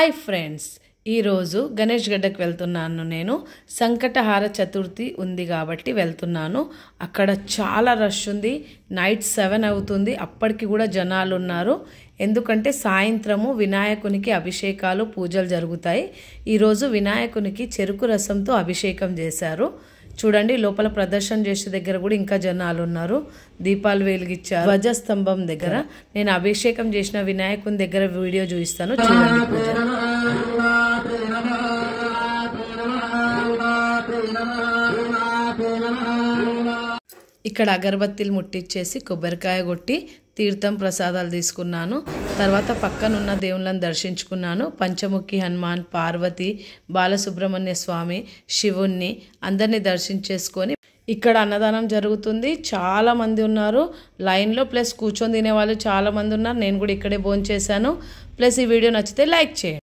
Hi friends, ఈరోజు గణేష్ గడ్డకు వెళ్తున్నాను. నేను సంకటహార చతుర్థి ఉంది కాబట్టి వెళ్తున్నాను. అక్కడ చాలా రష్ ఉంది. నైట్ 7 అవుతుంది. అప్పటికి కూడా జనాలు ఉన్నారు. ఎందుకంటే సాయంత్రము వినాయకునికి అభిషేకాలు పూజలు జరుగుతాయి. ఈరోజు వినాయకునికి చెరుకు రసంతో అభిషేకం చేశారు. చూడండి, లోపల ప్రదర్శన చేసే దగ్గర కూడా ఇంకా జనాలు ఉన్నారు. దీపాలు వెలిగించారు. ధ్వజస్తంభం దగ్గర నేను అభిషేకం చేసిన వినాయకుని దగ్గర వీడియో చూపిస్తాను. చూడండి పూజ. ఇక్కడ అగరబత్తీలు ముట్టించేసి కొబ్బరికాయ కొట్టి తీర్థం ప్రసాదాలు తీసుకున్నాను. తర్వాత పక్కనున్న దేవుళ్ళని దర్శించుకున్నాను. పంచముఖి హనుమాన్, పార్వతి, బాలసుబ్రహ్మణ్య స్వామి, శివుణ్ణి అందరినీ దర్శించేసుకొని ఇక్కడ అన్నదానం జరుగుతుంది. చాలా మంది ఉన్నారు లైన్లో. ప్లస్ కూర్చొని తినే వాళ్ళు చాలా మంది ఉన్నారు. నేను కూడా ఇక్కడే భోంచేశాను. ప్లస్ ఈ వీడియో నచ్చితే లైక్ చేయండి.